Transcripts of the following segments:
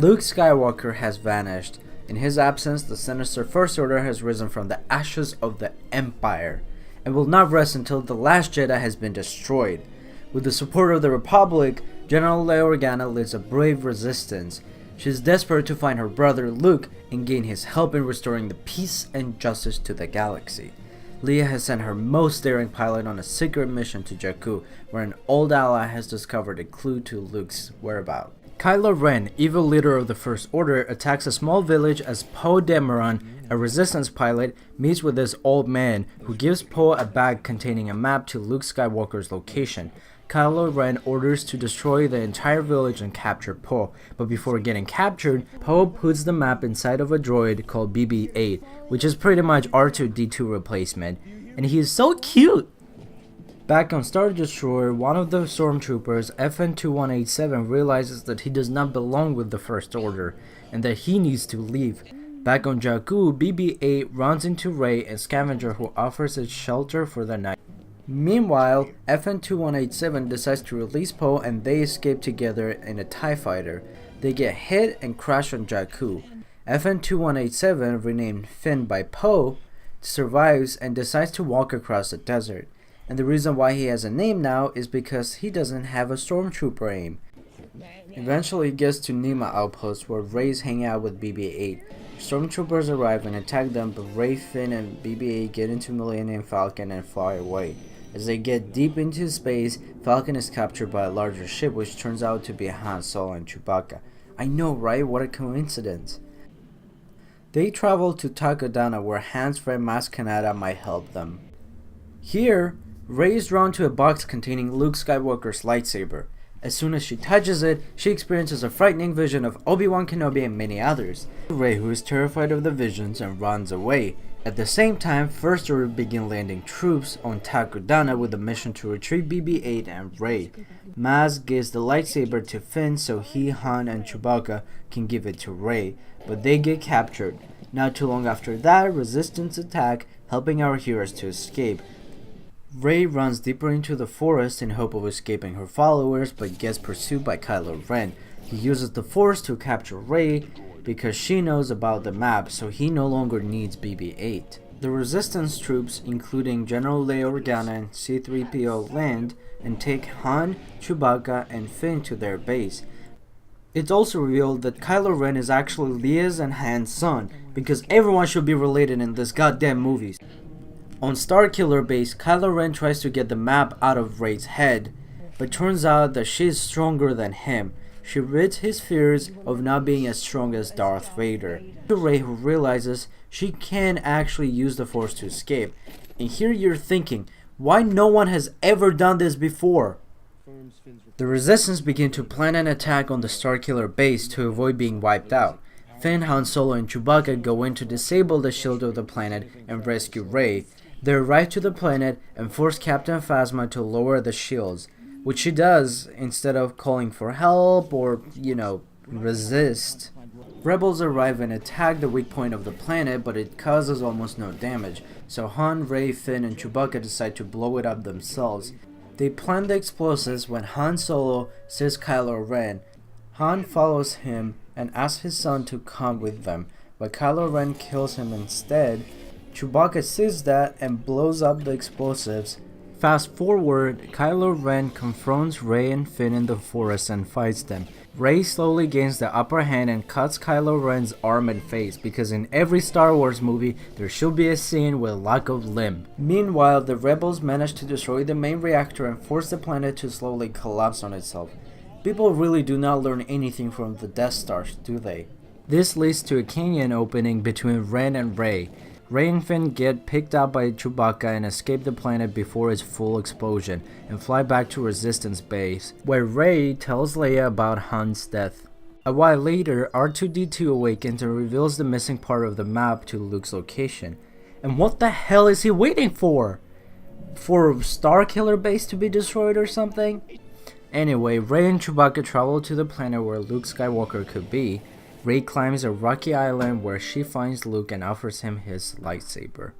Luke Skywalker has vanished. In his absence, the sinister First Order has risen from the ashes of the Empire, and will not rest until the last Jedi has been destroyed. With the support of the Republic, General Leia Organa leads a brave resistance. She is desperate to find her brother Luke and gain his help in restoring the peace and justice to the galaxy. Leia has sent her most daring pilot on a secret mission to Jakku, where an old ally has discovered a clue to Luke's whereabouts. Kylo Ren, evil leader of the First Order, attacks a small village as Poe Dameron, a resistance pilot, meets with this old man, who gives Poe a bag containing a map to Luke Skywalker's location. Kylo Ren orders to destroy the entire village and capture Poe, but before getting captured, Poe puts the map inside of a droid called BB-8, which is pretty much R2-D2 replacement, and he is so cute! Back on Star Destroyer, one of the stormtroopers, FN-2187, realizes that he does not belong with the First Order, and that he needs to leave. Back on Jakku, BB-8 runs into Rey, a scavenger who offers it shelter for the night. Meanwhile, FN-2187 decides to release Poe and they escape together in a TIE fighter. They get hit and crash on Jakku. FN-2187, renamed Finn by Poe, survives and decides to walk across the desert. And the reason why he has a name now is because he doesn't have a stormtrooper aim. Eventually he gets to Nima Outpost, where Rey's hanging out with BB-8. Stormtroopers arrive and attack them, but Rey, Finn, and BB-8 get into Millennium Falcon and fly away. As they get deep into space, Falcon is captured by a larger ship, which turns out to be Han Solo and Chewbacca. I know, right? What a coincidence. They travel to Takodana, where Han's friend Maz Kanata might help them. Here, Rey is drawn to a box containing Luke Skywalker's lightsaber. As soon as she touches it, she experiences a frightening vision of Obi-Wan Kenobi and many others. Rey, who is terrified of the visions, and runs away. At the same time, First Order begin landing troops on Takodana with a mission to retrieve BB-8 and Rey. Maz gives the lightsaber to Finn so he, Han, and Chewbacca can give it to Rey, but they get captured. Not too long after that, Resistance attack, helping our heroes to escape. Rey runs deeper into the forest in hope of escaping her followers, but gets pursued by Kylo Ren. He uses the Force to capture Rey because she knows about the map, so he no longer needs BB-8. The Resistance troops, including General Leia Organa and C-3PO, land and take Han, Chewbacca, and Finn to their base. It's also revealed that Kylo Ren is actually Leia's and Han's son, because everyone should be related in this goddamn movies. On Starkiller Base, Kylo Ren tries to get the map out of Rey's head, but turns out that she is stronger than him. She rids his fears of not being as strong as Darth Vader. Rey, who realizes she can actually use the Force to escape. And here you're thinking, why no one has ever done this before? The Resistance begin to plan an attack on the Starkiller Base to avoid being wiped out. Finn, Han Solo, and Chewbacca go in to disable the shield of the planet and rescue Rey. They arrive to the planet and force Captain Phasma to lower the shields, which she does instead of calling for help or, resist. Rebels arrive and attack the weak point of the planet, but it causes almost no damage, so Han, Rey, Finn, and Chewbacca decide to blow it up themselves. They plant the explosives when Han Solo sees Kylo Ren. Han follows him and asks his son to come with them, but Kylo Ren kills him instead. Chewbacca sees that and blows up the explosives. Fast forward, Kylo Ren confronts Rey and Finn in the forest and fights them. Rey slowly gains the upper hand and cuts Kylo Ren's arm and face, because in every Star Wars movie there should be a scene with lack of limb. Meanwhile, the rebels manage to destroy the main reactor and force the planet to slowly collapse on itself. People really do not learn anything from the Death Star, do they? This leads to a canyon opening between Ren and Rey. Rey and Finn get picked up by Chewbacca and escape the planet before its full explosion, and fly back to Resistance Base, where Rey tells Leia about Han's death. A while later, R2-D2 awakens and reveals the missing part of the map to Luke's location. And what the hell is he waiting for? For Starkiller Base to be destroyed or something? Anyway, Rey and Chewbacca travel to the planet where Luke Skywalker could be. Rey climbs a rocky island where she finds Luke and offers him his lightsaber.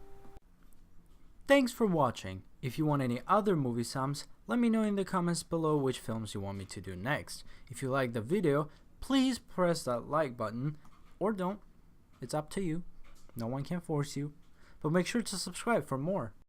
Thanks for watching. If you want any other movie sums, let me know in the comments below which films you want me to do next. If you like the video, please please press that like button, or don't. It's up to you. No one can force you. But make sure to subscribe for more.